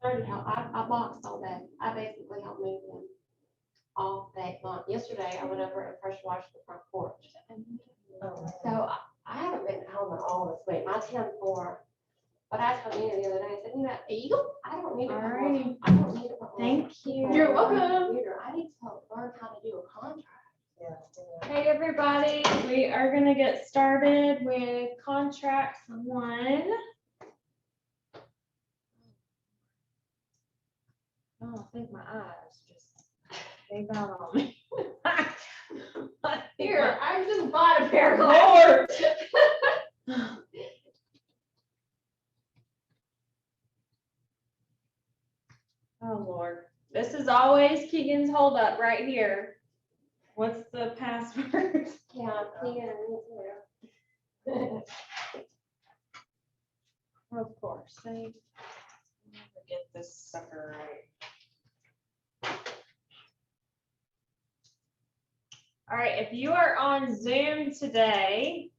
Trying to help. I boxed all day. I basically helped move them all day long. Yesterday, I went over and pressure washed the front porch. So I haven't been home at all this week. My 10-4. But I told Nina the other day, I said, Nina, Eagle, I don't need to put Alrighty. I don't need to put Thank you. You're welcome. I need to learn how to do a contract. Hey, everybody, we are gonna get started with contract 1. Oh, I think my eyes just gave out on me. Here, I just bought a pair of Lord. Oh, Lord. This is always Keegan's holdup right here. What's the password? Yeah, Keegan, me Of course. They never get this sucker right. All right, if you are on Zoom today,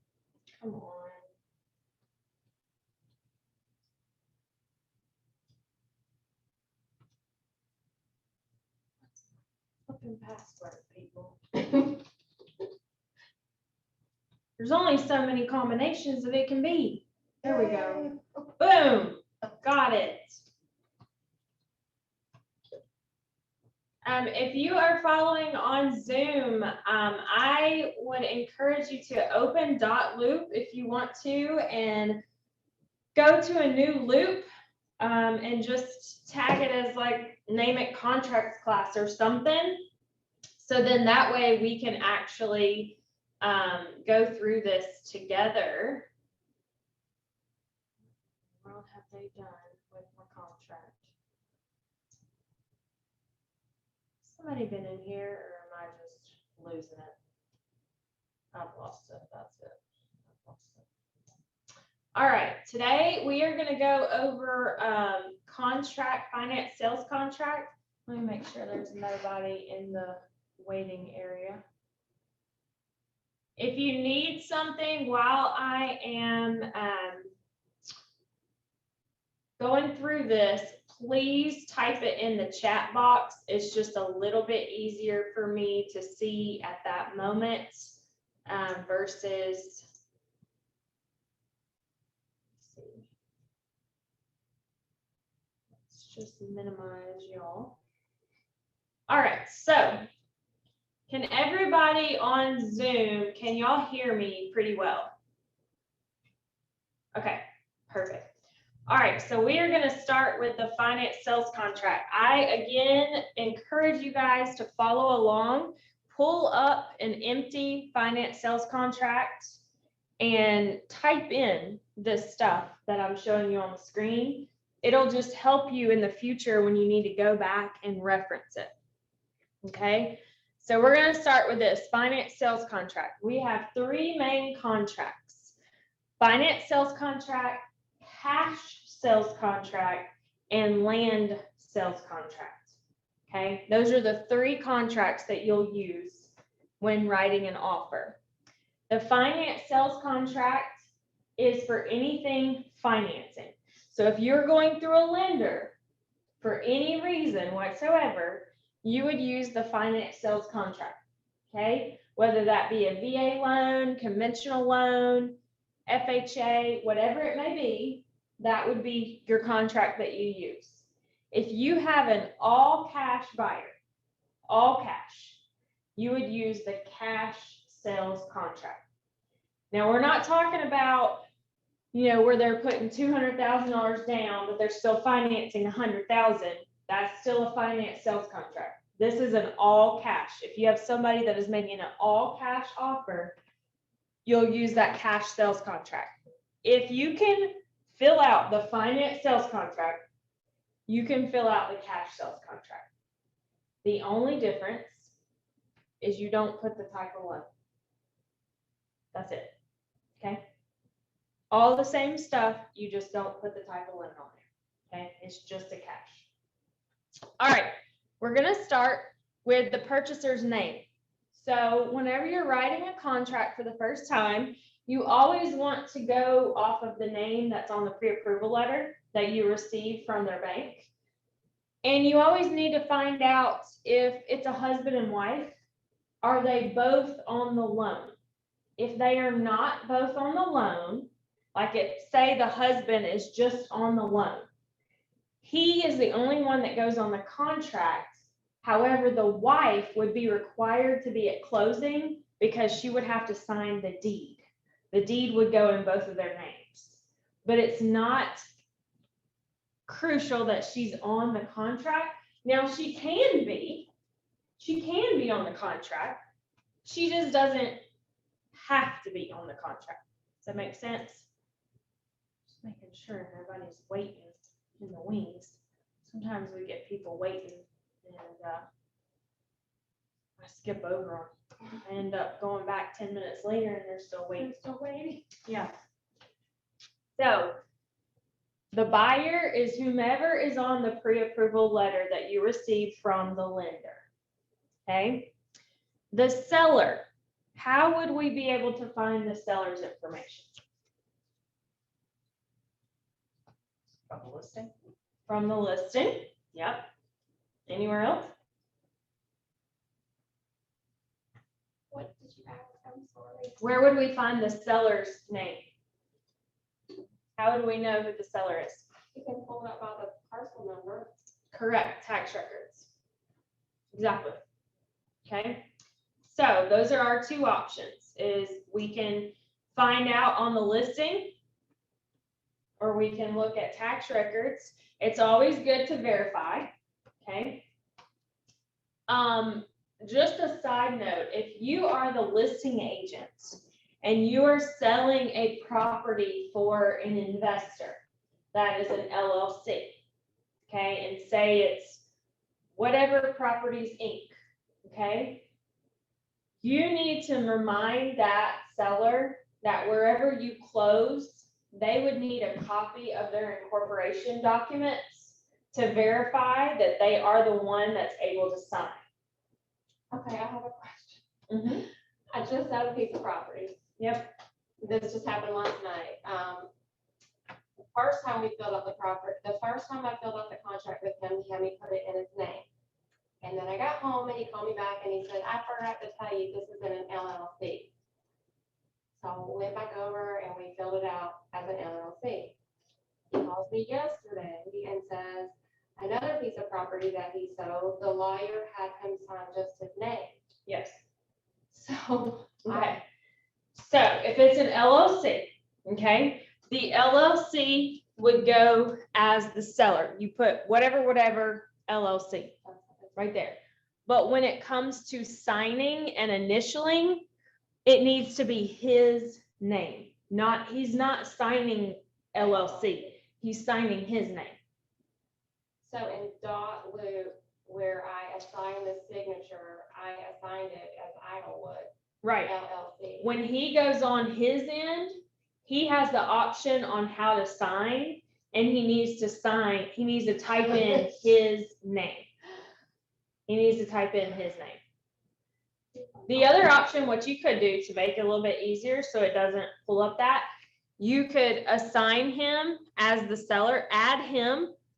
come on. Flipping password, people. There's only so many combinations that it can be. There we go. Boom. Got it. If you are following on Zoom, I would encourage you to open .loop if you want to and go to a new loop and just tag it as like name it contracts class or something. So then that way we can actually go through this together. What have they done with my contract? Somebody been in here, or am I just losing it? I've lost it. That's it. I've lost it. All right. Today we are going to go over contract, finance, sales contract. Let me make sure there's nobody in the waiting area. If you need something while I am going through this, please type it in the chat box. It's just a little bit easier for me to see at that moment versus, let's see. Let's just minimize y'all. All right, so can everybody on Zoom, can y'all hear me pretty well? Okay, perfect. All right, so we are going to start with the finance sales contract. I, again, encourage you guys to follow along, pull up an empty finance sales contract and type in this stuff that I'm showing you on the screen. It'll just help you in the future when you need to go back and reference it. Okay, so we're going to start with this finance sales contract. We have 3 main contracts: finance sales contract, cash sales contract, and land sales contract. Okay, those are the 3 contracts that you'll use when writing an offer. The finance sales contract is for anything financing. So if you're going through a lender for any reason whatsoever, you would use the finance sales contract. Okay, whether that be a VA loan, conventional loan, FHA, whatever it may be, that would be your contract that you use. If you have an all cash buyer, all cash, you would use the cash sales contract. Now we're not talking about, where they're putting $200,000 down, but they're still financing $100,000. That's still a finance sales contract. This is an all cash. If you have somebody that is making an all cash offer, you'll use that cash sales contract. If you can fill out the finance sales contract, you can fill out the cash sales contract. The only difference is you don't put the type of loan. That's it. Okay. All the same stuff, you just don't put the type of loan on there. Okay. It's just a cash. All right. We're going to start with the purchaser's name. So whenever you're writing a contract for the first time, you always want to go off of the name that's on the pre-approval letter that you received from their bank. And you always need to find out if it's a husband and wife, are they both on the loan? If they are not both on the loan, like say the husband is just on the loan, he is the only one that goes on the contract. However, the wife would be required to be at closing because she would have to sign the deed. The deed would go in both of their names, but it's not crucial that she's on the contract. Now she can be on the contract. She just doesn't have to be on the contract. Does that make sense? Just making sure nobody's waiting in the wings. Sometimes we get people waiting and I skip over them. I end up going back 10 minutes later and they're still waiting. Yeah. So the buyer is whomever is on the pre-approval letter that you received from the lender. Okay. The seller, how would we be able to find the seller's information? From the listing? From the listing. Yep. Anywhere else? What did you ask? I'm sorry. Where would we find the seller's name? How would we know who the seller is? You can pull it up by the parcel number. Correct, tax records. Exactly. Okay. So those are our two options, is we can find out on the listing or we can look at tax records. It's always good to verify. Okay. Just a side note, if you are the listing agent and you are selling a property for an investor, that is an LLC, okay, and say it's whatever Properties Inc., okay, you need to remind that seller that wherever you close, they would need a copy of their incorporation documents to verify that they are the one that's able to sign. Okay, I have a question. Mm-hmm. I just sold a piece of property. Yep. This just happened last night. The first time we filled out the property, the first time I filled out the contract with him, he had me put it in his name. And then I got home and he called me back and he said, I forgot to tell you, this is in an LLC. So we went back over and we filled it out as an LLC. He calls me yesterday and says, another piece of property that he sold, the lawyer had him sign just his name. Yes. So, Okay. So if it's an LLC, okay, the LLC would go as the seller. You put whatever LLC right there. But when it comes to signing and initialing, it needs to be his name. He's not signing LLC. He's signing his name. So in dot loop, where I assign the signature, I assigned it as Idlewood Right. LLC. When he goes on his end, he has the option on how to sign, and he needs to type in his name. He needs to type in his name. The other option, what you could do to make it a little bit easier so it doesn't pull up that, you could assign him as the seller, add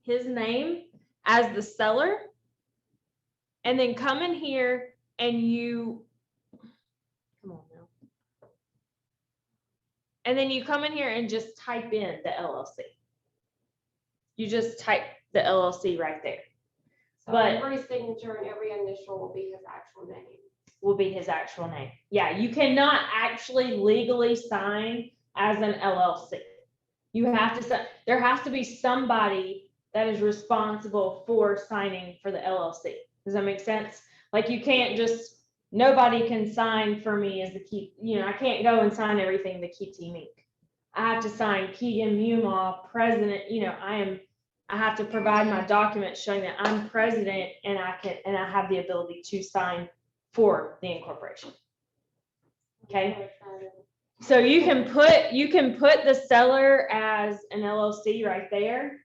his name as the seller, and then come in here and come on now. And then you come in here and just type in the LLC. You just type the LLC right there. So but- every signature and every initial will be his actual name. Will be his actual name. Yeah, you cannot actually legally sign as an LLC. You have to, there has to be somebody that is responsible for signing for the LLC. Does that make sense? Like you can't just, nobody can sign for me as the key, I can't go and sign everything the Key Team Inc. I have to sign Keegan Mumaw, president, I have to provide my documents showing that I'm president and I have the ability to sign for the incorporation. Okay. So you can put the seller as an LLC right there,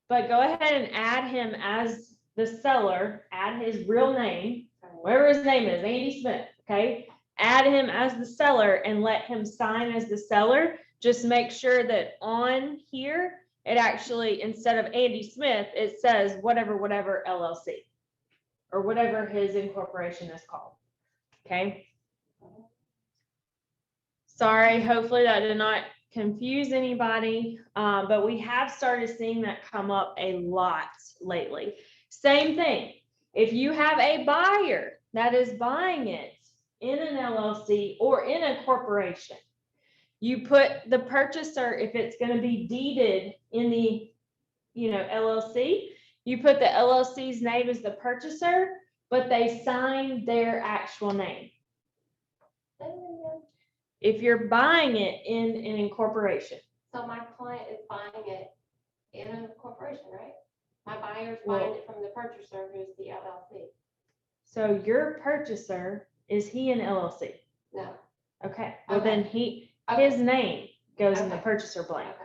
but go ahead and add him as the seller, add his real name, whatever his name is, Andy Smith, okay? Add him as the seller and let him sign as the seller. Just make sure that on here, it actually, instead of Andy Smith, it says whatever LLC, or whatever his incorporation is called. Okay? Sorry, hopefully that did not confuse anybody, but we have started seeing that come up a lot lately. Same thing. If you have a buyer that is buying it in an LLC or in a corporation, you put the purchaser, if it's going to be deeded in the, LLC, you put the LLC's name as the purchaser, but they sign their actual name. If you're buying it in an incorporation. So my client is buying it in a corporation, right? My buyer's buying it from the purchaser, who's the LLC. So your purchaser, is he an LLC? No. Okay, well Okay. then his name goes in the Okay. purchaser blank. Okay.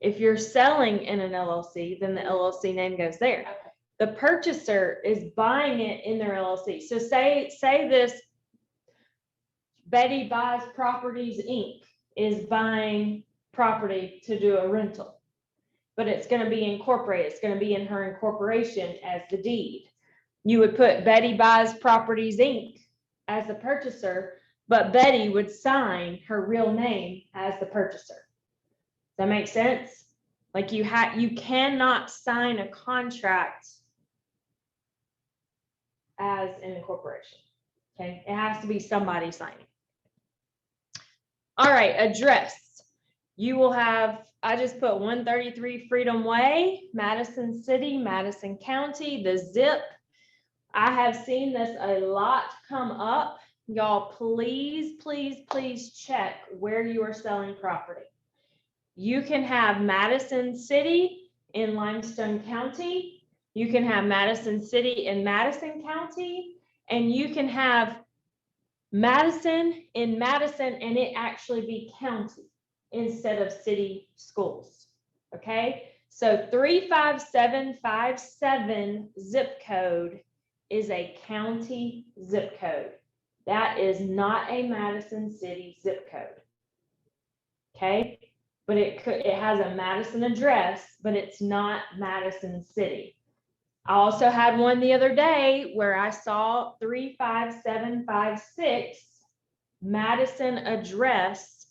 If you're selling in an LLC, then the LLC name goes there. Okay. The purchaser is buying it in their LLC. So say this Betty Buys Properties, Inc. is buying property to do a rental, but it's going to be incorporated. It's going to be in her incorporation as the deed. You would put Betty Buys Properties, Inc. as the purchaser, but Betty would sign her real name as the purchaser. Does that make sense? Like you cannot sign a contract as an incorporation. Okay, it has to be somebody signing. All right, address. You will have, I just put 133 Freedom Way, Madison City, Madison County, the zip. I have seen this a lot come up. Y'all, please, please, please check where you are selling property. You can have Madison City in Limestone County. You can have Madison City in Madison County, and you can have Madison in Madison and it actually be county instead of city schools. Okay, so 35757 zip code is a county zip code. That is not a Madison City zip code. Okay, but it has a Madison address, but it's not Madison City. I also had one the other day where I saw 35756 Madison address,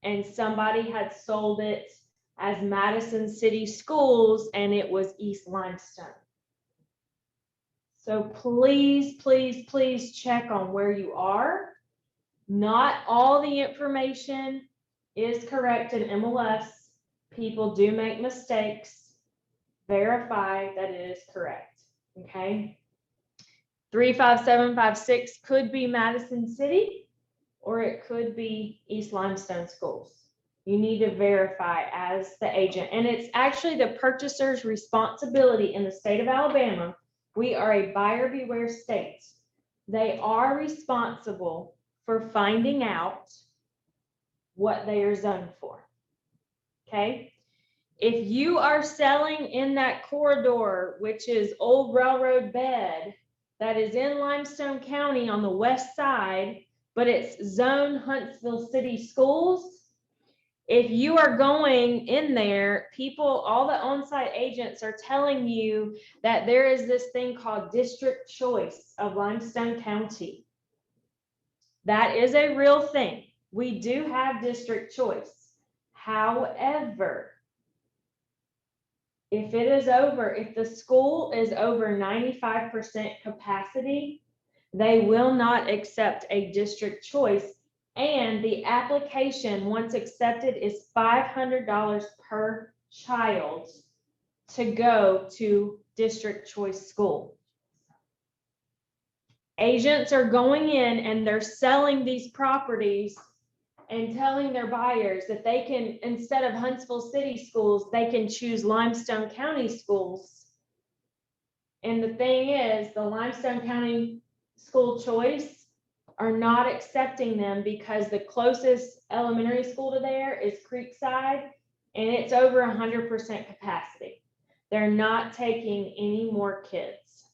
and somebody had sold it as Madison City Schools, and it was East Limestone. So please, please, please check on where you are. Not all the information is correct in MLS. People do make mistakes. Verify that it is correct. Okay. 35756 could be Madison City, or it could be East Limestone Schools. You need to verify as the agent, and it's actually the purchaser's responsibility in the state of Alabama. We are a buyer beware state. They are responsible for finding out what they are zoned for. Okay. If you are selling in that corridor, which is Old Railroad Bed, that is in Limestone County on the west side, but it's zone Huntsville City Schools, if you are going in there, all the on-site agents are telling you that there is this thing called district choice of Limestone County. That is a real thing. We do have district choice. However, if the school is over 95% capacity, they will not accept a district choice. And the application, once accepted, is $500 per child to go to district choice school. Agents are going in and they're selling these properties and telling their buyers that they can, instead of Huntsville City Schools, they can choose Limestone County Schools. And the thing is, the Limestone County school choice are not accepting them because the closest elementary school to there is Creekside, and it's over 100% capacity. They're not taking any more kids.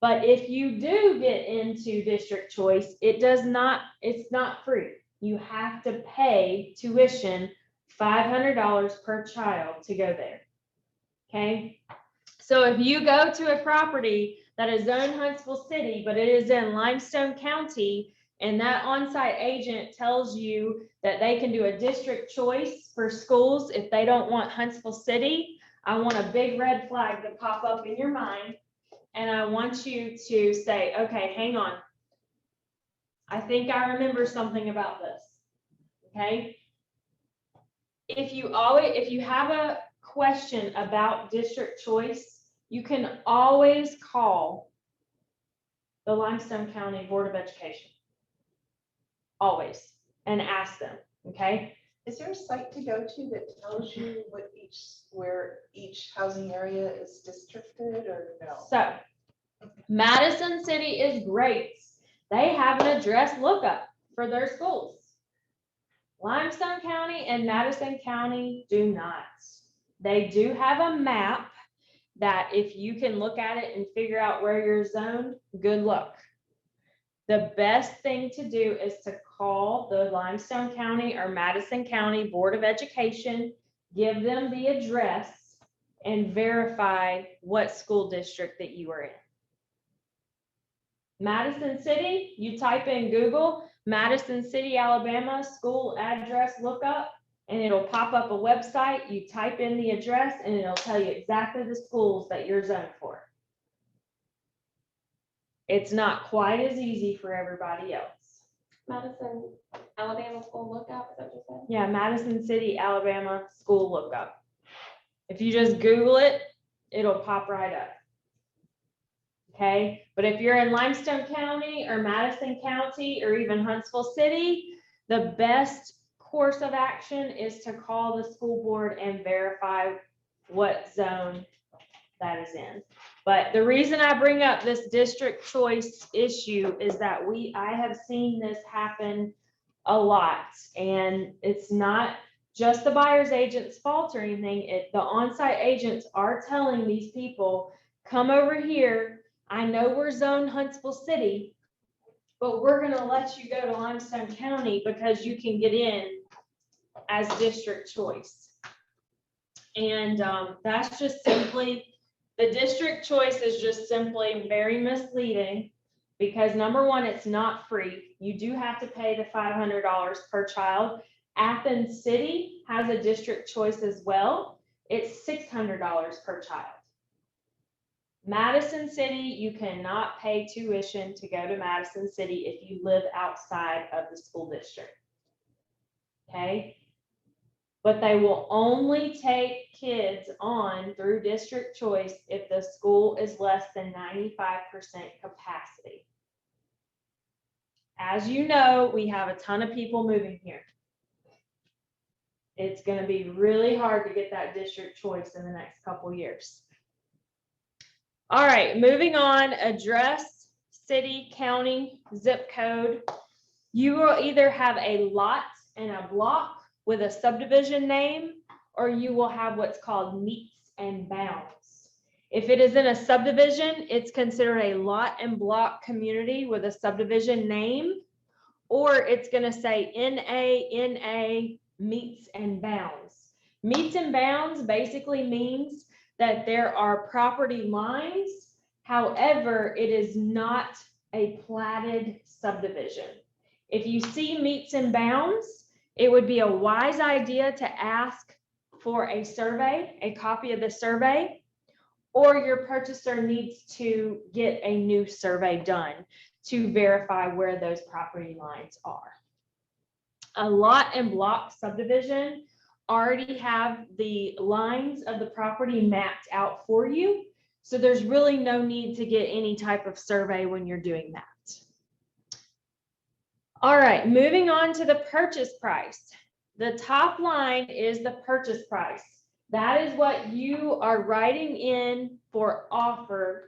But if you do get into district choice, it's not free. You have to pay tuition $500 per child to go there. Okay, so if you go to a property that is zoned Huntsville City, but it is in Limestone County, and that on-site agent tells you that they can do a district choice for schools if they don't want Huntsville City, I want a big red flag to pop up in your mind. And I want you to say, okay, hang on. I think I remember something about this. Okay. If you have a question about district choice, you can always call the Limestone County Board of Education. Always, and ask them, okay? Is there a site to go to that tells you where each housing area is districted or no? So, Madison City is great. They have an address lookup for their schools. Limestone County and Madison County do not. They do have a map that if you can look at it and figure out where you're zoned, good luck. The best thing to do is to call the Limestone County or Madison County Board of Education, give them the address, and verify what school district that you are in. Madison City, you type in Google, Madison City, Alabama, school address lookup, and it'll pop up a website. You type in the address and it'll tell you exactly the schools that you're zoned for. It's not quite as easy for everybody else. Madison, Alabama school lookup, is that what you said? Yeah, Madison City, Alabama school lookup. If you just Google it, it'll pop right up. Okay, but if you're in Limestone County or Madison County or even Huntsville City, the best course of action is to call the school board and verify what zone that is in. But the reason I bring up this district choice issue is that I have seen this happen a lot, and it's not just the buyer's agent's fault or anything. The on-site agents are telling these people, come over here. I know we're zoned Huntsville City, but we're going to let you go to Limestone County because you can get in as district choice. And that's just simply, the district choice is just simply very misleading because number one, it's not free. You do have to pay the $500 per child. Athens City has a district choice as well. It's $600 per child. Madison City, you cannot pay tuition to go to Madison City if you live outside of the school district. Okay? But they will only take kids on through district choice if the school is less than 95% capacity. As you know, we have a ton of people moving here. It's going to be really hard to get that district choice in the next couple years. All right, moving on, address, city, county, zip code. You will either have a lot and a block with a subdivision name, or you will have what's called meets and bounds. If it is in a subdivision, it's considered a lot and block community with a subdivision name, or it's going to say NA, meets and bounds. Meets and bounds basically means that there are property lines. However, it is not a platted subdivision. If you see meets and bounds, it would be a wise idea to ask for a survey, a copy of the survey, or your purchaser needs to get a new survey done to verify where those property lines are. A lot and block subdivision already have the lines of the property mapped out for you. So there's really no need to get any type of survey when you're doing that. All right, moving on to the purchase price. The top line is the purchase price. That is what you are writing in for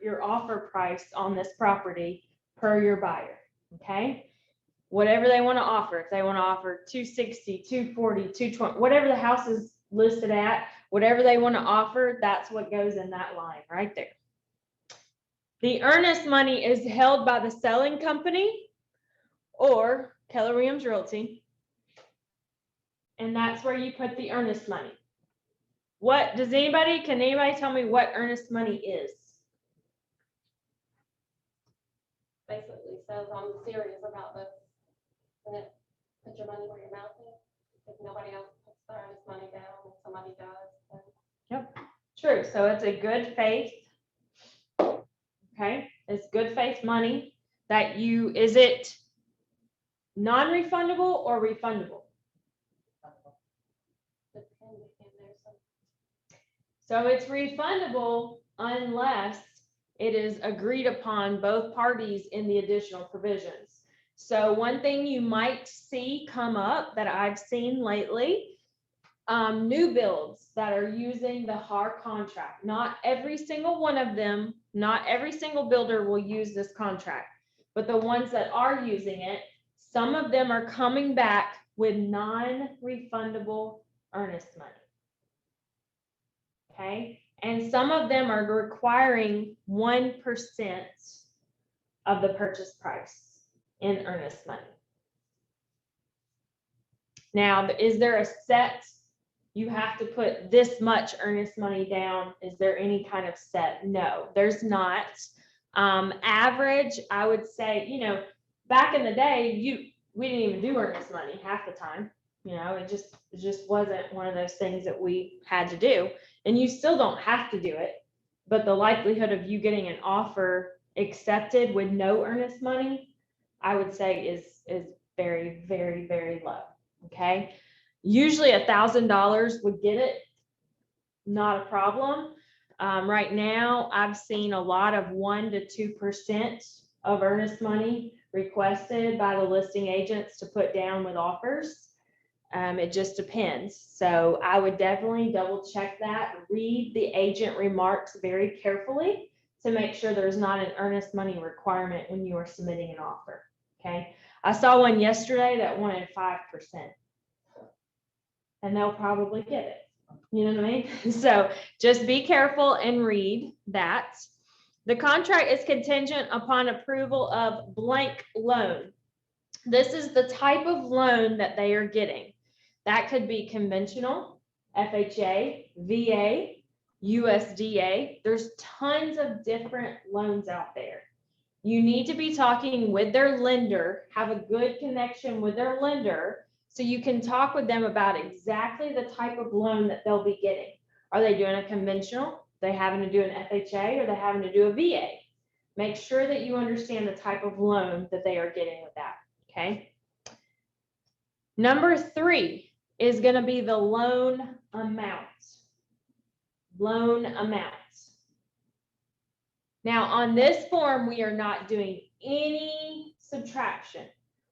your offer price on this property per your buyer, okay? Whatever they want to offer. If they want to offer 260, 240, 220, whatever the house is listed at, whatever they want to offer, that's what goes in that line right there. The earnest money is held by the selling company or Keller Williams Realty. and that's where you put the earnest money. Can anybody tell me what earnest money is? Basically says I'm serious about this. And it, put your money where your mouth is. If nobody else puts their earnest money down, and somebody does, then True, so it's a good faith. Okay, it's good faith money that is it non-refundable or refundable? depending if there's some. So it's refundable unless it is agreed upon both parties in the additional provisions. So one thing you might see come up that I've seen lately, new builds that are using the HAR contract. Not every single one of them, not every single builder will use this contract, but the ones that are using it, some of them are coming back with non-refundable earnest money. Okay, and some of them are requiring 1% of the purchase price in earnest money. Now, is there a set, you have to put this much earnest money down? Is there any kind of set? No, there's not. Average, I would say, back in the day, we didn't even do earnest money half the time. It just wasn't one of those things that we had to do. And you still don't have to do it, but the likelihood of you getting an offer accepted with no earnest money, I would say is very, very, very low. Okay. Usually $1,000 would get it. Not a problem. Right now I've seen a lot of 1 to 2% of earnest money requested by the listing agents to put down with offers. It just depends. So I would definitely double check that, read the agent remarks very carefully to make sure there's not an earnest money requirement when you are submitting an offer. Okay. I saw one yesterday that wanted 5%, and they'll probably get it. You know what I mean? So just be careful and read that. The contract is contingent upon approval of blank loan. This is the type of loan that they are getting. That could be conventional, FHA, VA, USDA. There's tons of different loans out there. You need to be talking with their lender, have a good connection with their lender, so you can talk with them about exactly the type of loan that they'll be getting. Are they doing a conventional? Are they having to do an FHA, or are they having to do a VA? Make sure that you understand the type of loan that they are getting with that, okay? Number 3 is going to be the loan amount. Loan amount. Now, on this form, we are not doing any subtraction.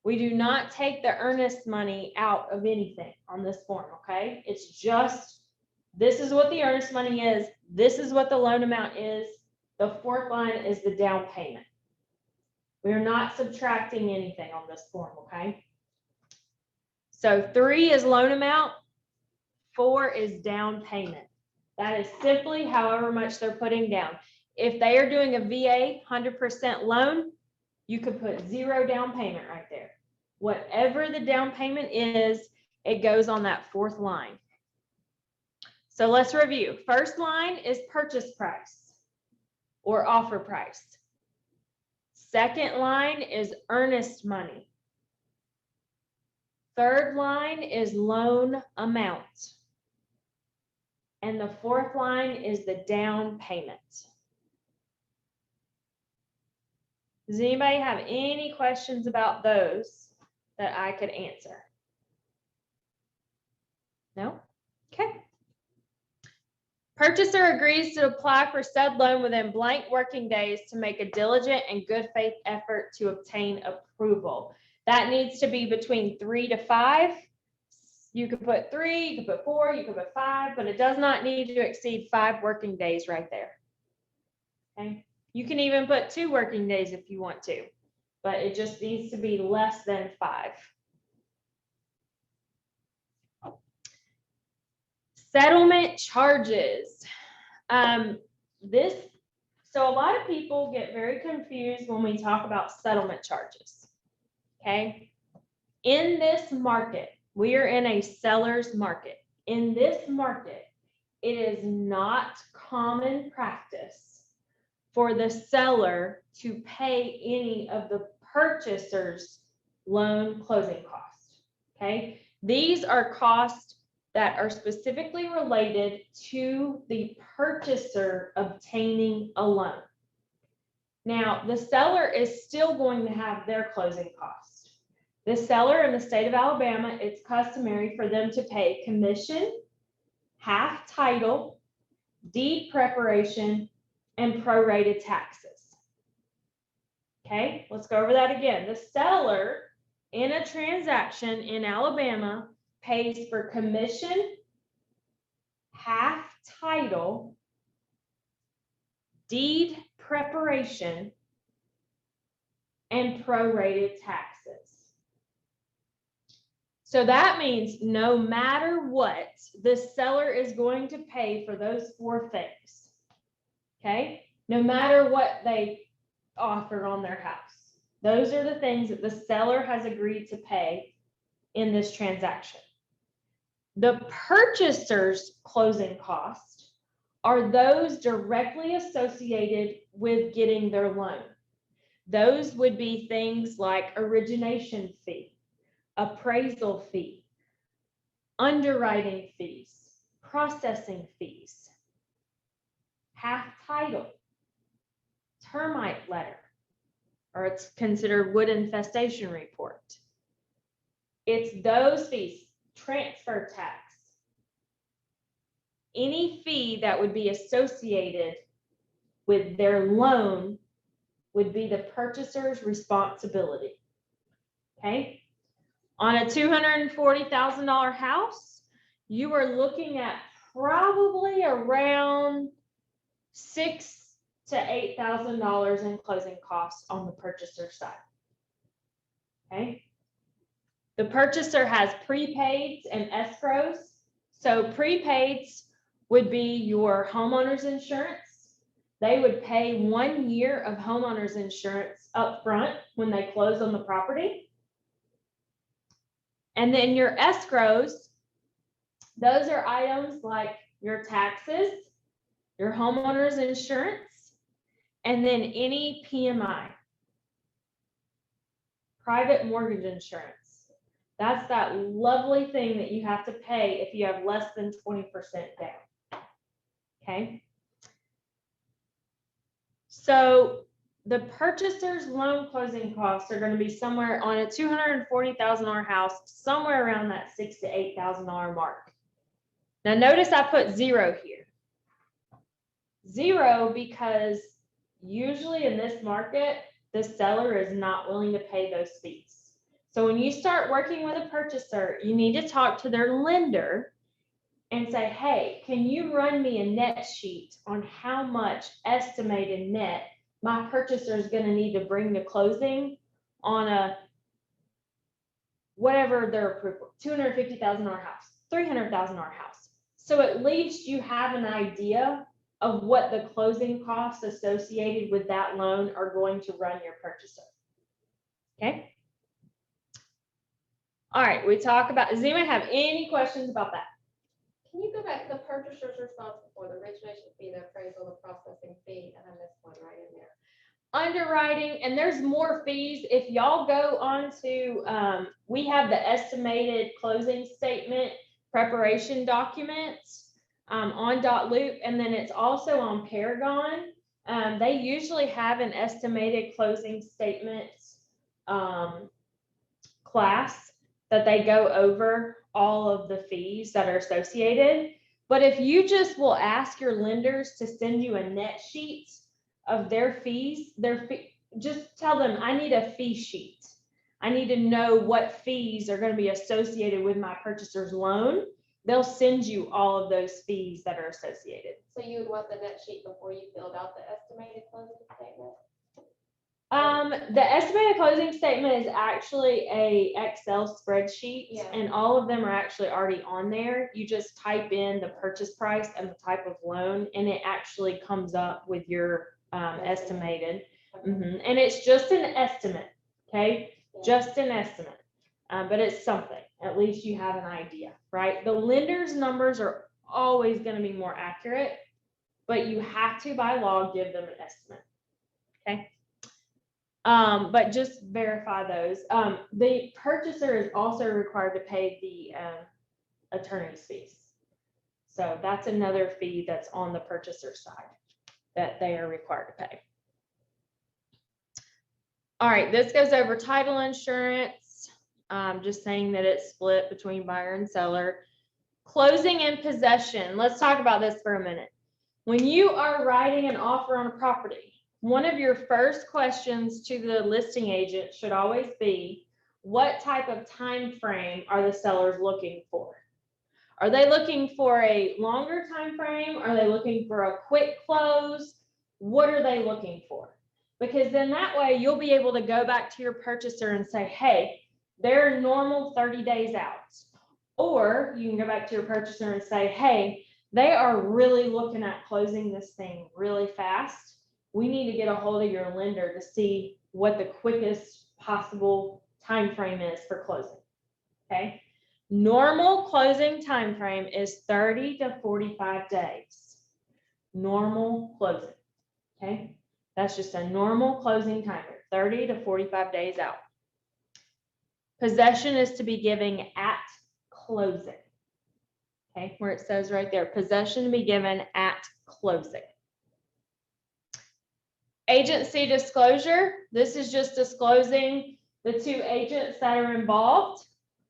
We do not take the earnest money out of anything on this form, okay? It's just, this is what the earnest money is. This is what the loan amount is. The 4th line is the down payment. We are not subtracting anything on this form, okay? So 3 is loan amount, 4 is down payment. That is simply however much they're putting down. If they are doing a VA 100% loan, you could put 0 down payment right there. Whatever the down payment is, it goes on that 4th line. So let's review. First line is purchase price or offer price. Second line is earnest money. Third line is loan amount. And the 4th line is the down payment. Does anybody have any questions about those that I could answer? No? Okay. Purchaser agrees to apply for said loan within blank working days to make a diligent and good faith effort to obtain approval. That needs to be between 3 to 5. You could put 3, you could put 4, you could put 5, but it does not need to exceed 5 working days right there. Okay. You can even put 2 working days if you want to, but it just needs to be less than 5. Settlement charges. So a lot of people get very confused when we talk about settlement charges. Okay. In this market, We are in a seller's market. In this market, it is not common practice for the seller to pay any of the purchaser's loan closing costs. Okay, these are costs that are specifically related to the purchaser obtaining a loan. Now, the seller is still going to have their closing costs. The seller in the state of Alabama, it's customary for them to pay commission, half title, deed preparation, and prorated taxes. Okay, let's go over that again. The seller in a transaction in Alabama pays for commission, half title, deed preparation, and prorated taxes. So that means no matter what, the seller is going to pay for those 4 things. Okay, no matter what they offer on their house. Those are the things that the seller has agreed to pay in this transaction. The purchaser's closing costs are those directly associated with getting their loan. Those would be things like origination fee, appraisal fee, underwriting fees, processing fees, half title, termite letter, or it's considered wood infestation report. It's those fees, transfer tax, any fee that would be associated with their loan would be the purchaser's responsibility. Okay, on a $240,000 house, you are looking at probably around $6,000 to $8,000 in closing costs on the purchaser side. Okay, the purchaser has prepaids and escrows. So prepaids would be your homeowner's insurance. They would pay 1 year of homeowner's insurance up front when they close on the property. And then your escrows, those are items like your taxes, your homeowner's insurance, and then any PMI, private mortgage insurance. That's that lovely thing that you have to pay if you have less than 20% down. Okay. So the purchaser's loan closing costs are going to be somewhere on a $240,000 house, somewhere around that $6,000 to $8,000 mark. Now notice I put 0 here. 0 because usually in this market, the seller is not willing to pay those fees. So when you start working with a purchaser, you need to talk to their lender and say, hey, can you run me a net sheet on how much estimated net my purchaser is going to need to bring to closing on a whatever their approval, $250,000 house, $300,000 house. So at least you have an idea of what the closing costs associated with that loan are going to run your purchaser. Okay. All right, we talk about, does anyone have any questions about that? Can you go back? The purchaser's responsible for the origination fee, the appraisal, the processing fee, and I missed one right in there. Underwriting, and there's more fees. If y'all go on to, we have the estimated closing statement preparation documents on .loop, and then it's also on Paragon. They usually have an estimated closing statements class that they go over all of the fees that are associated. But if you just will ask your lenders to send you a net sheet of their fees, just tell them, I need a fee sheet. I need to know what fees are going to be associated with my purchaser's loan. They'll send you all of those fees that are associated. So you would want the net sheet before you filled out the estimated closing statement? The estimated closing statement is actually a Excel spreadsheet, Yeah. and all of them are actually already on there. You just type in the purchase price and the type of loan, and it actually comes up with your estimated. Okay. And it's just an estimate, okay? Yeah. Just an estimate. But it's something, at least you have an idea, right? The lender's numbers are always going to be more accurate, but you have to by law give them an estimate. Okay. But just verify those. The purchaser is also required to pay the attorney's fees. So that's another fee that's on the purchaser side that they are required to pay. All right, this goes over title insurance. Just saying that it's split between buyer and seller. Closing and possession. Let's talk about this for a minute. When you are writing an offer on a property, one of your first questions to the listing agent should always be, what type of time frame are the sellers looking for? Are they looking for a longer time frame? Are they looking for a quick close? What are they looking for? Because then that way you'll be able to go back to your purchaser and say, hey, they're normal 30 days out. Or you can go back to your purchaser and say, hey, they are really looking at closing this thing really fast. We need to get a hold of your lender to see what the quickest possible time frame is for closing. Okay. Normal closing time frame is 30 to 45 days. Normal closing. Okay. That's just a normal closing time frame, 30 to 45 days out. Possession is to be given at closing. Okay, where it says right there, possession to be given at closing. Agency disclosure. This is just disclosing the two agents that are involved.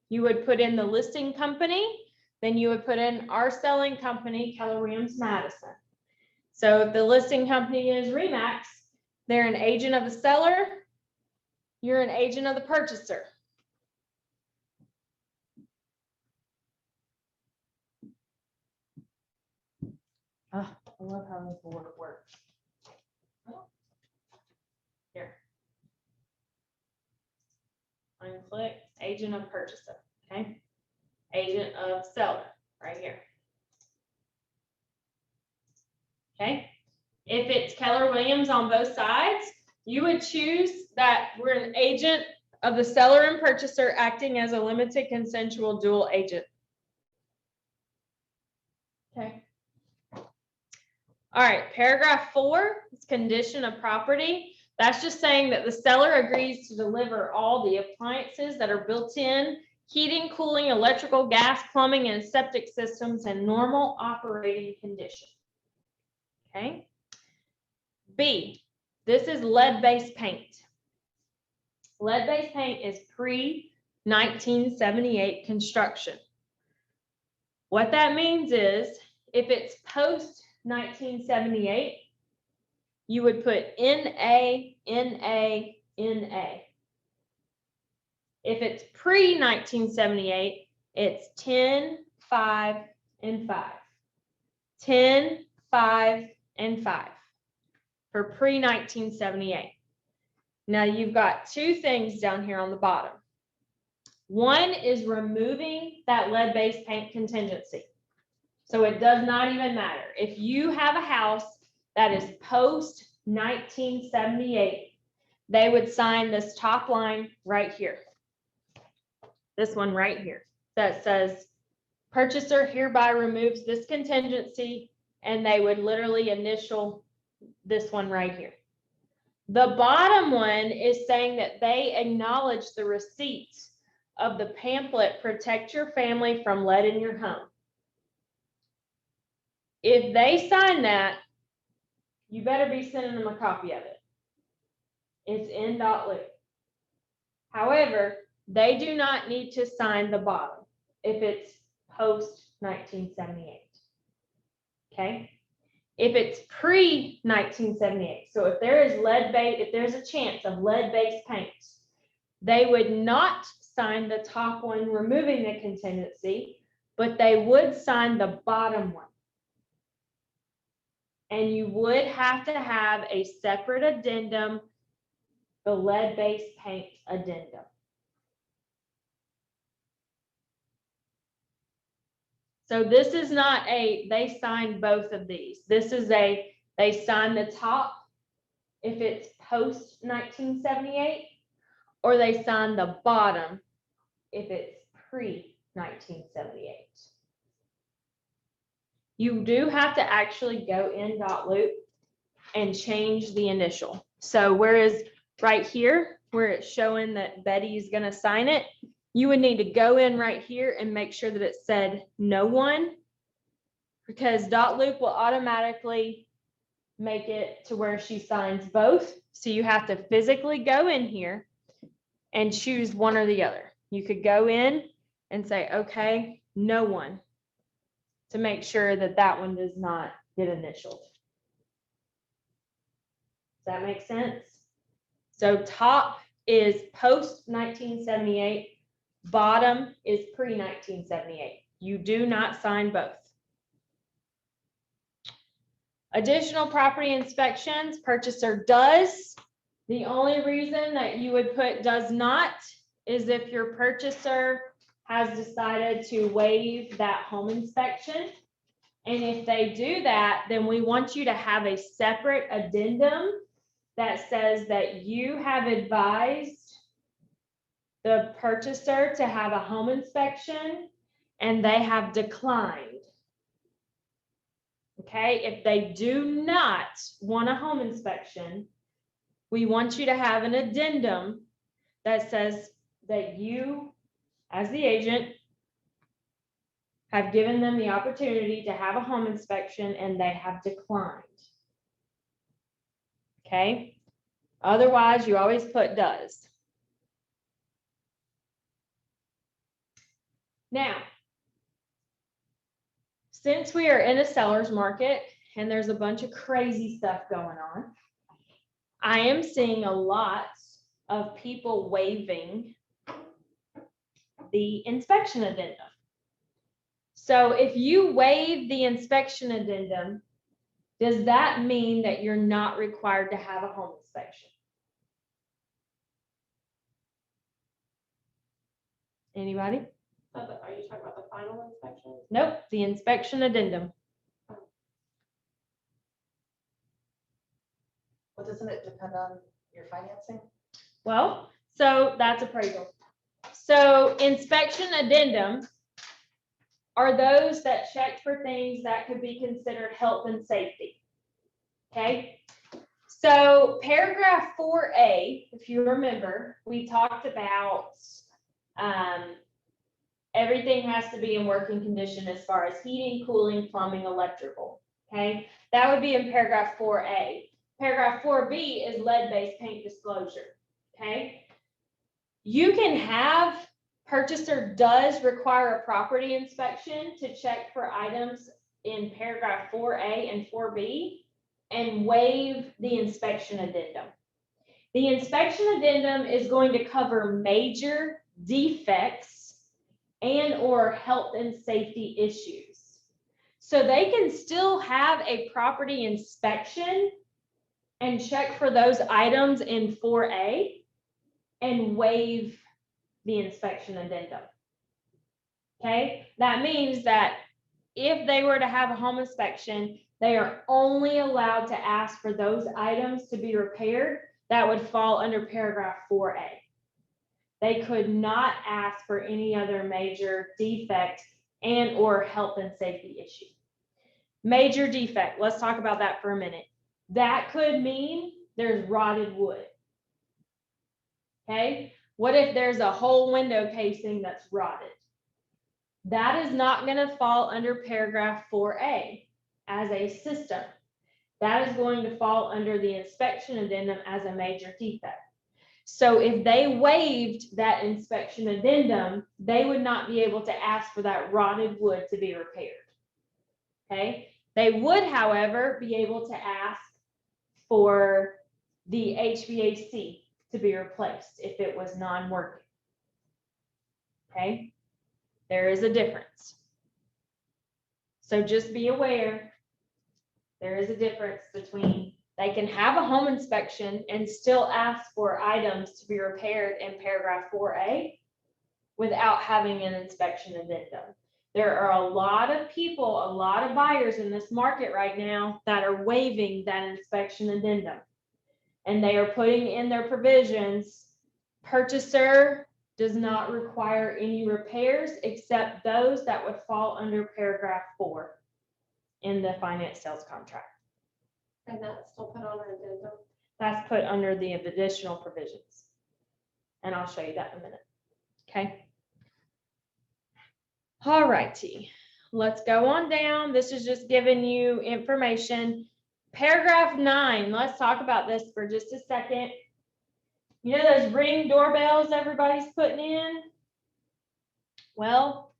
You would put in the listing company, then you would put in our selling company, Keller Williams Madison. So if the listing company is Remax, they're an agent of the seller, you're an agent of the purchaser. Oh, I love how this board works. Here. Unclick, agent of purchaser, okay? Agent of seller, right here. Okay? If it's Keller Williams on both sides, you would choose that we're an agent of the seller and purchaser acting as a limited consensual dual agent. Okay. All right, paragraph 4 is condition of property. That's just saying that the seller agrees to deliver all the appliances that are built in, heating, cooling, electrical, gas, plumbing, and septic systems in normal operating condition. Okay. B, this is lead-based paint. Lead-based paint is pre-1978 construction. What that means is if it's post-1978, you would put NA, NA, NA. If it's pre-1978, it's 10, 5, and 5. 10, 5, and 5 for pre-1978. Now you've got two things down here on the bottom. One is removing that lead-based paint contingency. So it does not even matter. If you have a house that is post-1978, they would sign this top line right here. This one right here that says, purchaser hereby removes this contingency, and they would literally initial this one right here. The bottom one is saying that they acknowledge the receipt of the pamphlet, Protect Your Family from Lead in Your Home. If they sign that, you better be sending them a copy of it. It's in .lit. However, they do not need to sign the bottom if it's post-1978. Okay? If it's pre-1978, so if there is lead-based, if there's a chance of lead-based paint, they would not sign the top one removing the contingency, but they would sign the bottom one. And you would have to have a separate addendum, the lead-based paint addendum. So this is not a, they signed both of these. This is a, they sign the top if it's post 1978, or they sign the bottom if it's pre-1978. You do have to actually go in .loop and change the initial. So whereas right here, where it's showing that Betty's gonna sign it, you would need to go in right here and make sure that it said no one, because .loop will automatically make it to where she signs both. So you have to physically go in here and choose one or the other. You could go in and say, okay, no one, to make sure that that one does not get initialed. Does that make sense? So top is post 1978, bottom is pre 1978. You do not sign both. Additional property inspections, purchaser does. The only reason that you would put does not is if your purchaser has decided to waive that home inspection. And if they do that, then we want you to have a separate addendum that says that you have advised the purchaser to have a home inspection and they have declined. Okay, if they do not want a home inspection, we want you to have an addendum that says that you, as the agent, have given them the opportunity to have a home inspection and they have declined. Okay, otherwise you always put does. Now, since we are in a seller's market and there's a bunch of crazy stuff going on, I am seeing a lot of people waiving the inspection addendum. So if you waive the inspection addendum, does that mean that you're not required to have a home inspection? Anybody? Are you talking about the final inspection? Nope, the inspection addendum. Well, doesn't it depend on your financing? Well, so that's appraisal. So inspection addendum are those that check for things that could be considered health and safety. Okay. So paragraph 4A, if you remember, we talked about everything has to be in working condition as far as heating, cooling, plumbing, electrical. Okay. That would be in paragraph 4A. Paragraph 4B is lead-based paint disclosure. Okay. You can have purchaser does require a property inspection to check for items in paragraph 4A and 4B and waive the inspection addendum. The inspection addendum is going to cover major defects and or health and safety issues. So they can still have a property inspection and check for those items in 4A and waive the inspection addendum. Okay, that means that if they were to have a home inspection, they are only allowed to ask for those items to be repaired that would fall under paragraph 4A. They could not ask for any other major defect and or health and safety issue. Major defect, let's talk about that for a minute. That could mean there's rotted wood. Okay, what if there's a whole window casing that's rotted? That is not going to fall under paragraph 4A as a system. That is going to fall under the inspection addendum as a major defect. So if they waived that inspection addendum, they would not be able to ask for that rotted wood to be repaired. Okay, they would, however, be able to ask for the HVAC to be replaced if it was non-working. Okay, there is a difference. So just be aware, there is a difference between they can have a home inspection and still ask for items to be repaired in paragraph 4A without having an inspection addendum. There are a lot of people, a lot of buyers in this market right now that are waiving that inspection addendum. And they are putting in their provisions, purchaser does not require any repairs except those that would fall under paragraph 4 in the finance sales contract. And that's still put on an addendum. That's put under the additional provisions. And I'll show you that in a minute. Okay. All righty, let's go on down. This is just giving you information. Paragraph 9, let's talk about this for just a second. You know those Ring doorbells everybody's putting in? Well,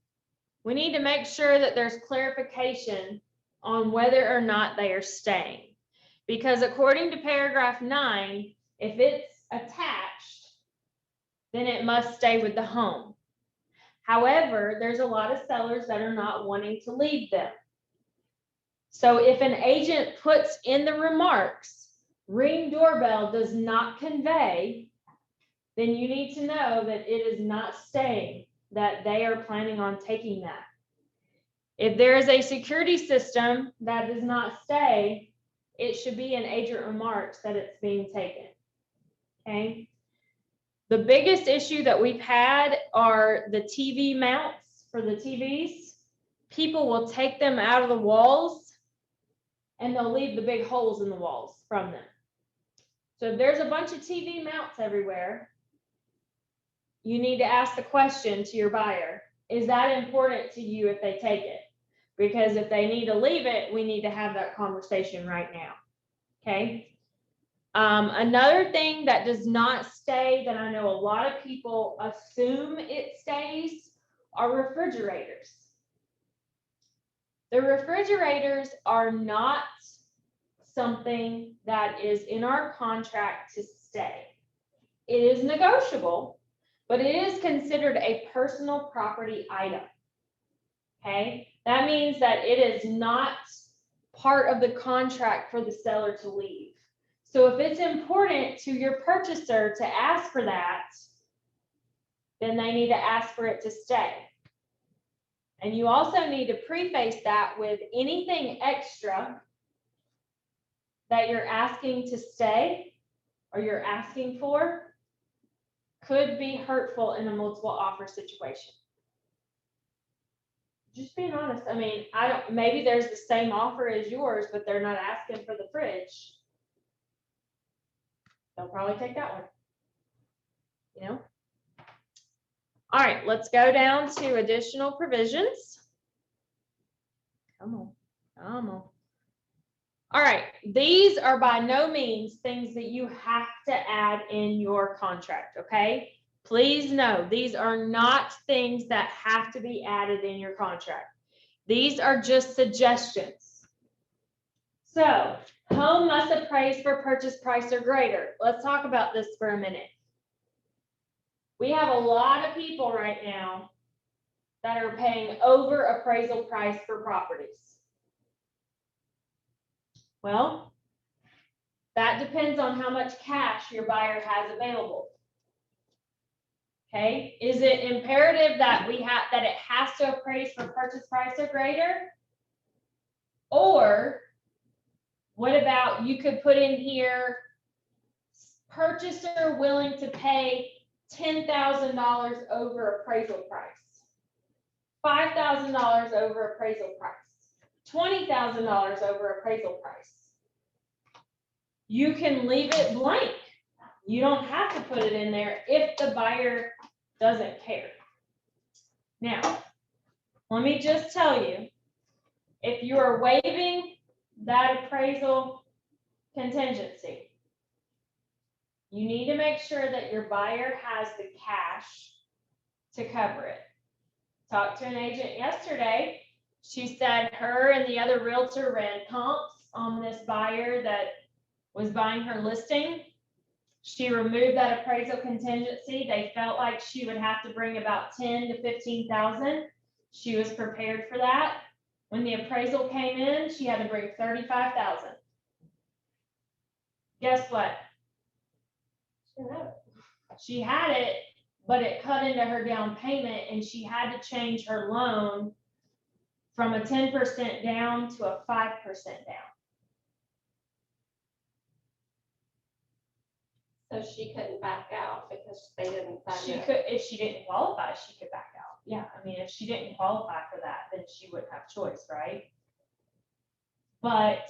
we need to make sure that there's clarification on whether or not they are staying. Because according to paragraph 9, if it's attached, then it must stay with the home. However, there's a lot of sellers that are not wanting to leave them. So if an agent puts in the remarks, Ring doorbell does not convey, then you need to know that it is not staying, that they are planning on taking that. If there is a security system that does not stay, it should be in agent remarks that it's being taken. Okay. The biggest issue that we've had are the TV mounts for the TVs. People will take them out of the walls and they'll leave the big holes in the walls from them. So if there's a bunch of TV mounts everywhere, you need to ask the question to your buyer, is that important to you if they take it? Because if they need to leave it, we need to have that conversation right now. Okay. Another thing that does not stay that I know a lot of people assume it stays are refrigerators. The refrigerators are not something that is in our contract to stay. It is negotiable, but it is considered a personal property item. Okay, that means that it is not part of the contract for the seller to leave. So if it's important to your purchaser to ask for that, then they need to ask for it to stay. And you also need to preface that with anything extra that you're asking to stay or you're asking for could be hurtful in a multiple offer situation. Just being honest. I mean, maybe there's the same offer as yours, but they're not asking for the fridge. They'll probably take that one. You know? All right, let's go down to additional provisions. Come on, come on. All right, these are by no means things that you have to add in your contract, okay? Please know, these are not things that have to be added in your contract. These are just suggestions. So, home must appraise for purchase price or greater. Let's talk about this for a minute. We have a lot of people right now that are paying over appraisal price for properties. Well, that depends on how much cash your buyer has available. Okay, is it imperative that it has to appraise for purchase price or greater? Or what about you could put in here, purchaser willing to pay $10,000 over appraisal price, $5,000 over appraisal price, $20,000 over appraisal price. You can leave it blank. You don't have to put it in there if the buyer doesn't care. Now, let me just tell you, if you are waiving that appraisal contingency, you need to make sure that your buyer has the cash to cover it. Talked to an agent yesterday. She said her and the other realtor ran comps on this buyer that was buying her listing. She removed that appraisal contingency. They felt like she would have to bring about 10 to 15,000. She was prepared for that. When the appraisal came in, she had to bring 35,000. Guess what? She had it, but it cut into her down payment, and she had to change her loan from a 10% down to a 5% down. So she couldn't back out because they didn't sign She it. could, if she didn't qualify, she could back out. Yeah, I mean, if she didn't qualify for that, then she wouldn't have choice, right? But,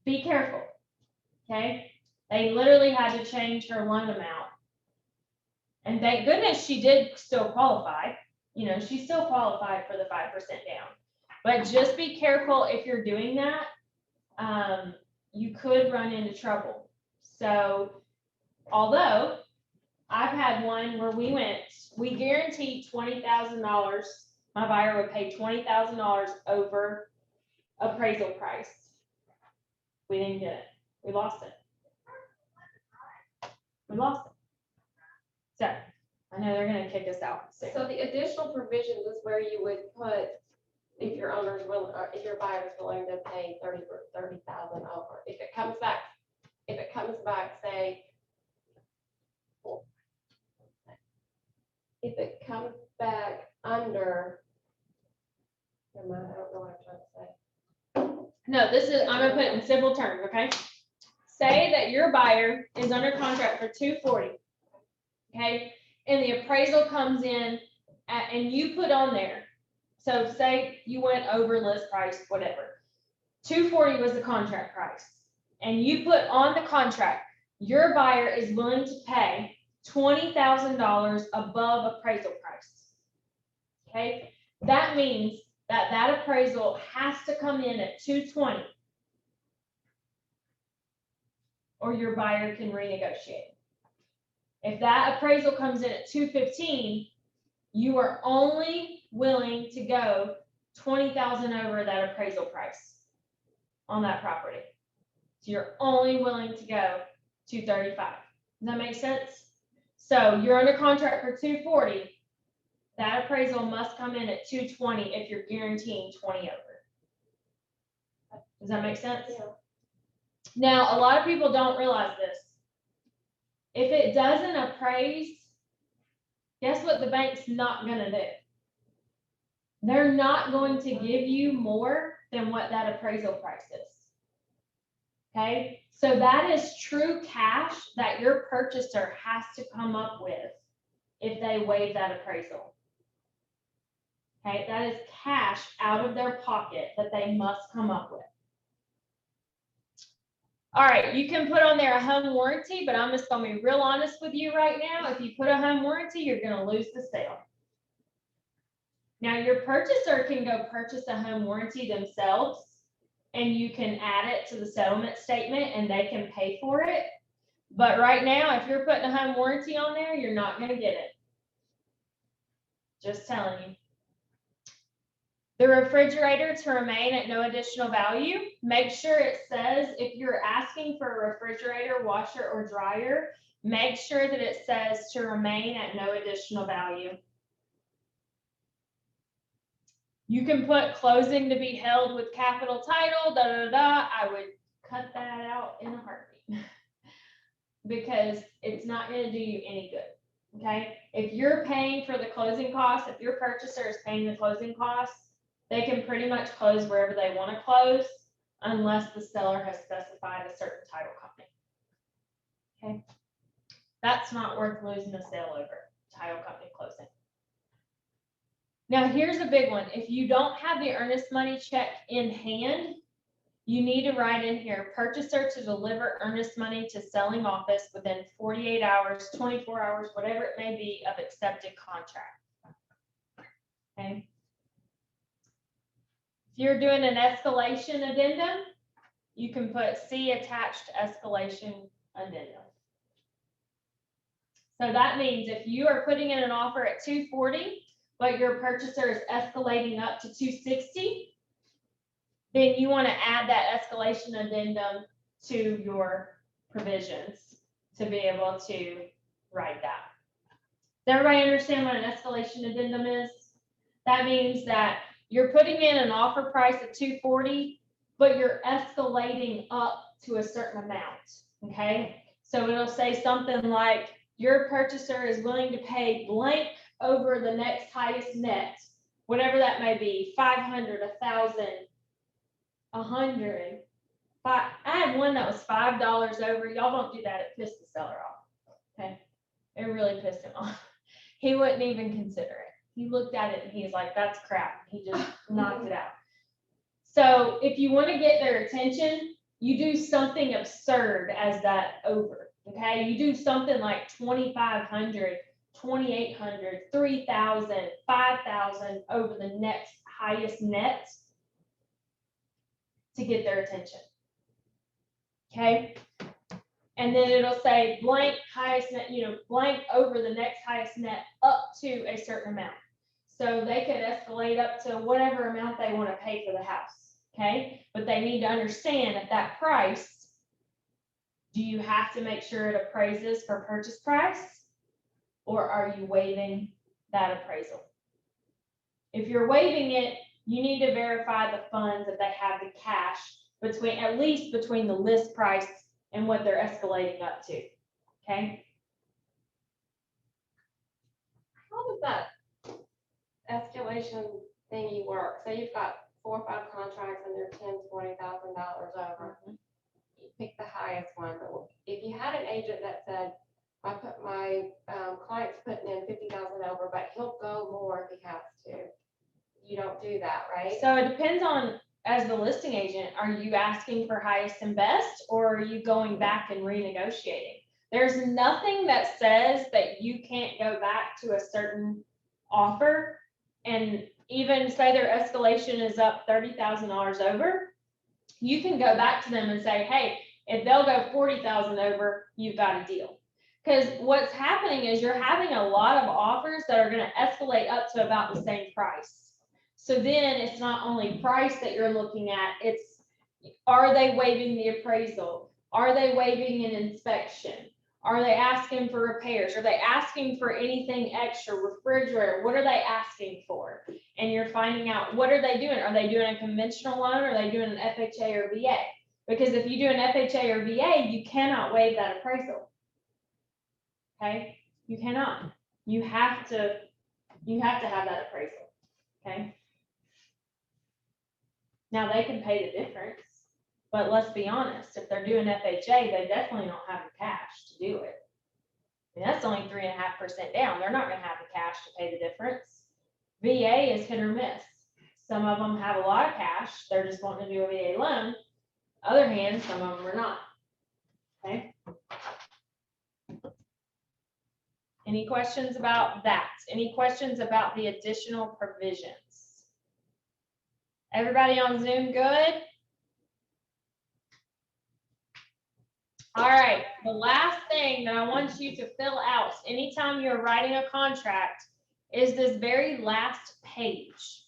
be careful, okay? They literally had to change her loan amount. And thank goodness she did still qualify. You know, she still qualified for the 5% down. But just be careful if you're doing that. You could run into trouble. So, although I've had one where we guaranteed $20,000. My buyer would pay $20,000 over appraisal price. We didn't get it. We lost it. We lost it. So, I know they're gonna kick us out soon. So the additional provisions is where you would put, if your owner's willing, or if your buyer's willing to pay 30,000 over. If it comes back, say, if it comes back under, never mind, I don't know what I'm trying to say. No, this is, I'm gonna put it in simple terms, okay? Say that your buyer is under contract for 240. Okay, and the appraisal comes in and you put on there. So say you went over list price, whatever. 240 was the contract price. And you put on the contract, your buyer is willing to pay $20,000 above appraisal price. Okay, that means that that appraisal has to come in at 220. Or your buyer can renegotiate. If that appraisal comes in at 215, you are only willing to go 20,000 over that appraisal price on that property. So you're only willing to go 235. Does that make sense? So you're under contract for 240. That appraisal must come in at 220 if you're guaranteeing 20 over. Does that make sense? Yeah. Now, a lot of people don't realize this. If it doesn't appraise, guess what the bank's not gonna do? They're not going to give you more than what that appraisal price is. Okay, so that is true cash that your purchaser has to come up with if they waive that appraisal. Okay, that is cash out of their pocket that they must come up with. All right, you can put on there a home warranty, but I'm just gonna be real honest with you right now. If you put a home warranty, you're gonna lose the sale. Now, your purchaser can go purchase a home warranty themselves, and you can add it to the settlement statement and they can pay for it. But right now, if you're putting a home warranty on there, you're not gonna get it. Just telling you. The refrigerator to remain at no additional value. Make sure it says if you're asking for a refrigerator, washer, or dryer, make sure that it says to remain at no additional value. You can put closing to be held with capital title, da da da. I would cut that out in a heartbeat because it's not going to do you any good. Okay. If you're paying for the closing costs, if your purchaser is paying the closing costs, they can pretty much close wherever they want to close unless the seller has specified a certain title company. Okay. That's not worth losing a sale over, title company closing. Now, here's a big one. If you don't have the earnest money check in hand, you need to write in here, purchaser to deliver earnest money to selling office within 48 hours, 24 hours, whatever it may be, of accepted contract. Okay. If you're doing an escalation addendum, you can put C attached escalation addendum. So that means if you are putting in an offer at 240, but your purchaser is escalating up to 260, then you want to add that escalation addendum to your provisions to be able to write that. Does everybody understand what an escalation addendum is? That means that you're putting in an offer price of 240, but you're escalating up to a certain amount, okay? So it'll say something like, your purchaser is willing to pay blank over the next highest net, whatever that may be, 500, 1,000, 100. had one that was $5 over. Y'all don't do that. It pissed the seller off. Okay. It really pissed him off. He wouldn't even consider it. He looked at it and he's like, that's crap. He just knocked it out. So if you want to get their attention, you do something absurd as that over. Okay. You do something like 2,500, 2,800, 3,000, 5,000 over the next highest net to get their attention. Okay. And then it'll say blank highest net, blank over the next highest net up to a certain amount. So they could escalate up to whatever amount they want to pay for the house. Okay. But they need to understand at that price, do you have to make sure it appraises for purchase price, or are you waiving that appraisal? If you're waiving it, you need to verify the funds that they have the cash between, at least between the list price and what they're escalating up to. Okay. How does that escalation thingy work? So you've got 4 or 5 contracts and they're $10,000, $20,000 over. You pick the highest one, but if you had an agent that said, I put my client's putting in 50,000 over, but he'll go more if he has to. You don't do that, right? So it depends on, as the listing agent, are you asking for highest and best, or are you going back and renegotiating? There's nothing that says that you can't go back to a certain offer and even say their escalation is up $30,000 over. You can go back to them and say, hey, if they'll go 40,000 over, you've got a deal. Because what's happening is you're having a lot of offers that are going to escalate up to about the same price. So then it's not only price that you're looking at, it's, are they waiving the appraisal? Are they waiving an inspection? Are they asking for repairs? Are they asking for anything extra, refrigerator? What are they asking for? And you're finding out, what are they doing? Are they doing a conventional loan, or are they doing an FHA or VA? Because if you do an FHA or VA, you cannot waive that appraisal. Okay, you cannot. You have to have that appraisal. Okay. Now they can pay the difference, but let's be honest, if they're doing FHA, they definitely don't have the cash to do it. And that's only 3.5% down. They're not going to have the cash to pay the difference. VA is hit or miss. Some of them have a lot of cash. They're just wanting to do a VA loan. Other hand, some of them are not. Okay. Any questions about that? Any questions about the additional provisions? Everybody on Zoom good? All right, the last thing that I want you to fill out anytime you're writing a contract is this very last page.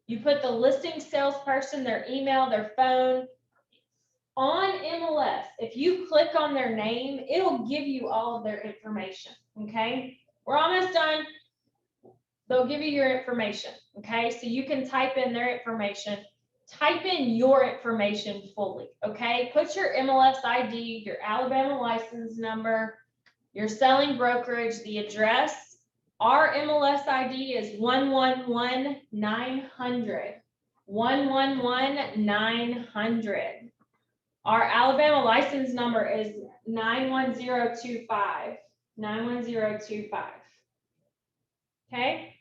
You put the listing salesperson, their email, their phone. On MLS, if you click on their name, it'll give you all of their information, okay? We're almost done. They'll give you your information, okay? So you can type in their information, type in your information fully, okay? Put your MLS ID, your Alabama license number, your selling brokerage, the address. Our MLS ID is 111900. 111900. Our Alabama license number is 91025. 91025. Okay?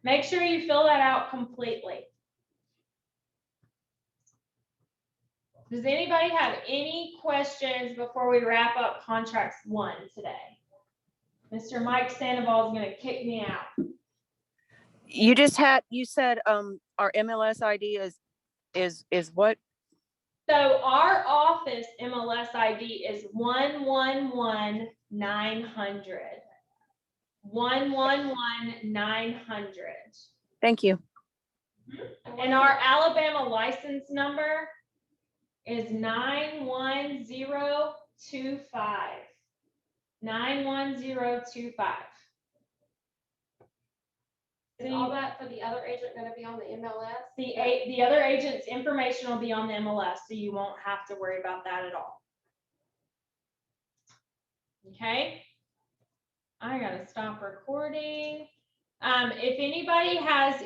Make sure you fill that out completely. Does anybody have any questions before we wrap up contracts 1 today? Mr. Mike Sandoval is going to kick me out. You said our MLS ID is what? So our office MLS ID is 111900. 111900. Thank you. And our Alabama license number is 91025. 91025. Is all that for the other agent going to be on the MLS? The other agent's information will be on the MLS, so you won't have to worry about that at all. Okay. I gotta stop recording. If anybody has